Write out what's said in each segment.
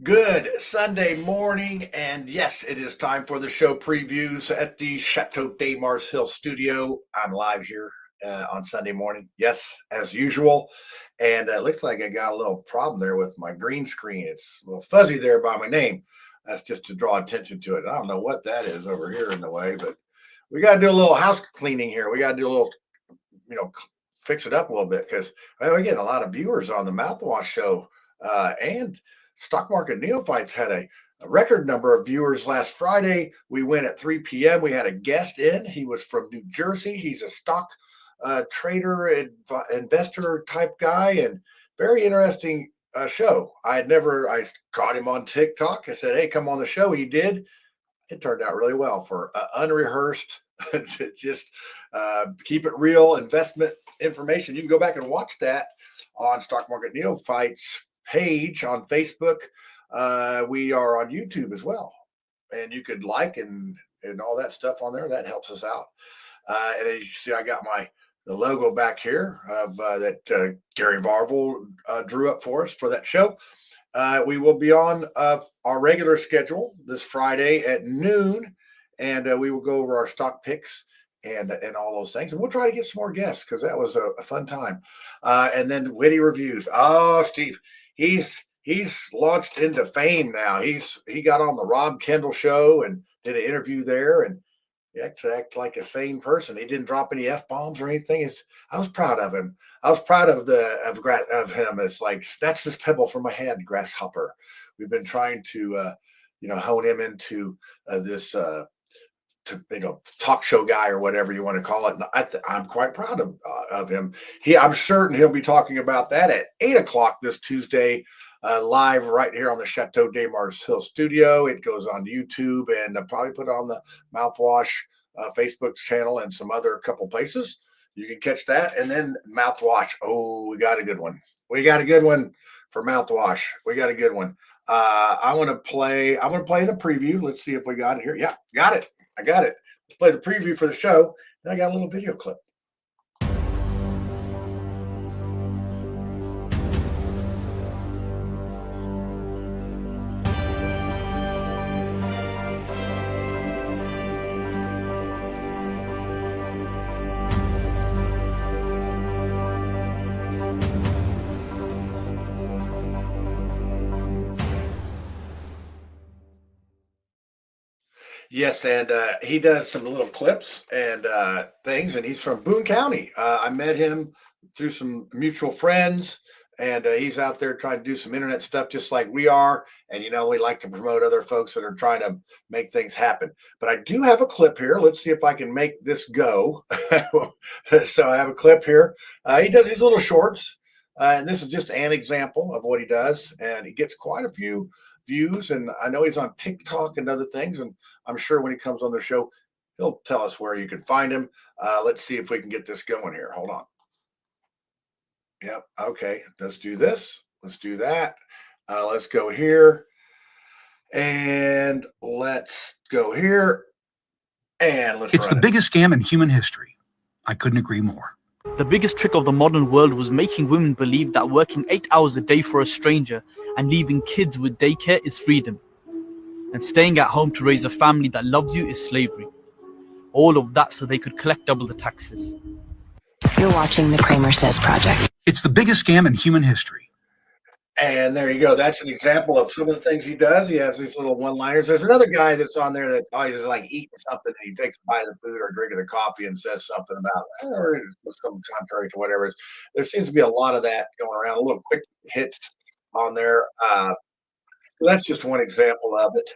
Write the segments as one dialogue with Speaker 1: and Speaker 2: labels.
Speaker 1: Good Sunday morning, and yes, it is time for the show previews at the Chateau de Mars Hill studio. I'm live here on Sunday morning, yes, as usual. And it looks like I got a little problem there with my green screen. It's a little fuzzy there by my name. That's just to draw attention to it. I don't know what that is over here in the way, but we got to do a little house cleaning here. We got to do a little, you know, fix it up a little bit because we get a lot of viewers on the mouthwash show and stock market neophytes had a record number of viewers last Friday. We went at 3 p.m. We had a guest in. He was from New Jersey. He's a stock trader, investor type guy, and very interesting show. I caught him on TikTok. I said, "Hey, come on the show." He did. It turned out really well for unrehearsed, just keep it real investment information. You can go back and watch that on Stock Market Neophytes page on Facebook. We are on YouTube as well, and you could like and all that stuff on there. That helps us out. And as you see, I got the logo back here of that Gary Varvel drew up for us for that show. We will be on our regular schedule this Friday at noon, and we will go over our stock picks and all those things. And we'll try to get some more guests because that was a fun time. And then witty reviews. Oh, Steve, he's launched into fame now. He got on the Rob Kendall show and did an interview there, and he actually acted like a sane person. He didn't drop any f bombs or anything. I was proud of him. I was proud of him. It's like snatch this pebble from my hand, grasshopper. We've been trying to hone him into this talk show guy or whatever you want to call it. And I'm quite proud of him. I'm certain he'll be talking about that at 8 o'clock this Tuesday, live right here on the Chateau de Mars Hill studio. It goes on YouTube, and I'll probably put it on the Mouthwash Facebook channel and some other couple places. You can catch that. And then Mouthwash. Oh, we got a good one. We got a good one for Mouthwash. We got a good one. I'm gonna play the preview. Let's see if we got it here. Yeah, got it. I got it. Let's play the preview for the show. Then I got a little video clip. Yes, and he does some little clips and things, and he's from Boone County. I met him through some mutual friends, and he's out there trying to do some internet stuff just like we are. And we like to promote other folks that are trying to make things happen. But I do have a clip here. Let's see if I can make this go. So I have a clip here. He does these little shorts, and this is just an example of what he does, and he gets quite a few views. And I know he's on TikTok and other things, and I'm sure when he comes on the show, he'll tell us where you can find him. Let's see if we can get this going here. Hold on. Yep. Okay. Let's do this. Let's do that. Let's go here. And let's go here. And
Speaker 2: It's the biggest scam in human history. I couldn't agree more.
Speaker 3: The biggest trick of the modern world was making women believe that working 8 hours a day for a stranger and leaving kids with daycare is freedom. And staying at home to raise a family that loves you is slavery. All of that so they could collect double the taxes.
Speaker 4: You're watching the Kramer Says Project.
Speaker 2: It's the biggest scam in human history.
Speaker 1: And there you go. That's an example of some of the things he does. He has these little one-liners. There's another guy that's on there that always is like eating something, and he takes a bite of the food or drinking the coffee and says something about or something contrary to whatever it is. There seems to be a lot of that going around, a little quick hits on there. So that's just one example of it.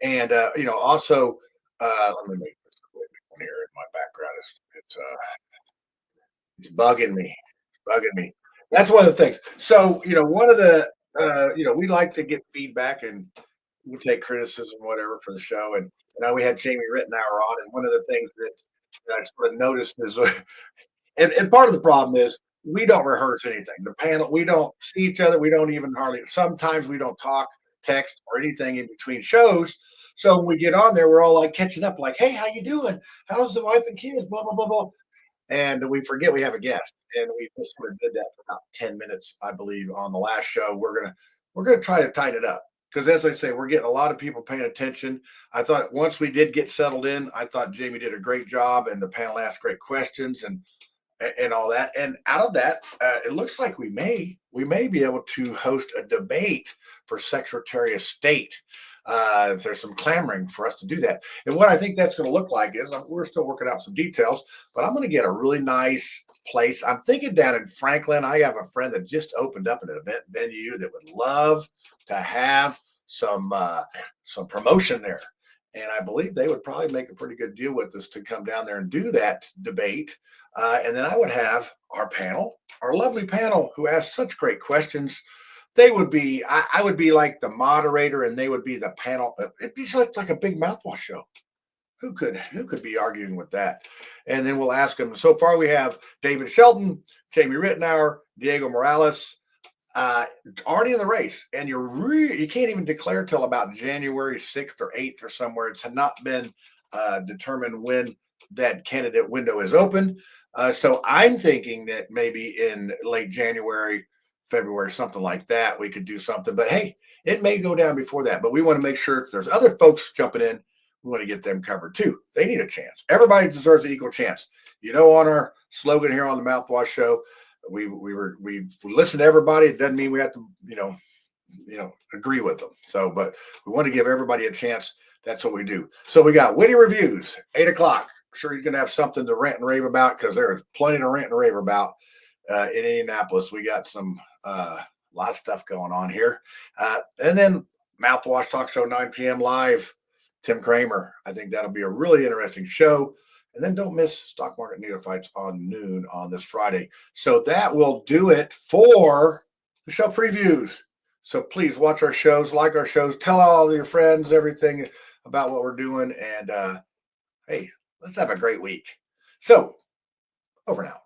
Speaker 1: And also, let me make this quick one here in my background. It's bugging me, That's one of the things. So, one of the, we like to get feedback and we'll take criticism, whatever, for the show. And, we had Jamie Rittenauer on. And one of the things that I sort of noticed is, and part of the problem is we don't rehearse anything. The panel, we don't see each other. We don't even sometimes we don't talk, text, or anything in between shows. So when we get on there, we're all like catching up, like, hey, how you doing? How's the wife and kids? Blah, blah, blah, blah. And we forget we have a guest, and we just sort of did that for about 10 minutes, I believe, on the last show. We're gonna try to tighten it up. because as I say, we're getting a lot of people paying attention. I thought once we did get settled in, I thought Jamie did a great job, and the panel asked great questions and all that. And out of that, it looks like we may be able to host a debate for Secretary of State. There's some clamoring for us to do that. And what I think that's going to look like is we're still working out some details, but I'm going to get a really nice place. I'm thinking down in Franklin. I have a friend that just opened up an event venue that would love to have some promotion there. And I believe they would probably make a pretty good deal with us to come down there and do that debate. And then I would have our panel, our lovely panel who asked such great questions. They would be, I would be like the moderator and they would be the panel. It'd be like a big mouthwash show. Who could be arguing with that? And then we'll ask them. So far we have David Shelton, Jamie Rittenauer, Diego Morales, already in the race. And you can't even declare till about January 6th or 8th or somewhere. It's not been determined when that candidate window is open. So I'm thinking that maybe in late January, February, something like that, we could do something. But hey, it may go down before that. But we want to make sure if there's other folks jumping in, we want to get them covered too. They need a chance. Everybody deserves an equal chance. On our slogan here on the Mouthwash Show, we listen to everybody. It doesn't mean we have to, agree with them. So, but we want to give everybody a chance. That's what we do. So we got witty reviews, 8:00. Sure, you're going to have something to rant and rave about because there's plenty to rant and rave about in Indianapolis. We got some lot of stuff going on here. And then Mouthwash Talk Show, 9 p.m. live. Tim Kramer. I think that'll be a really interesting show. And then don't miss Stock Market Neophytes on noon on this Friday. So that will do it for the show previews. So please watch our shows, like our shows, tell all your friends everything about what we're doing. And hey, let's have a great week. So over and out.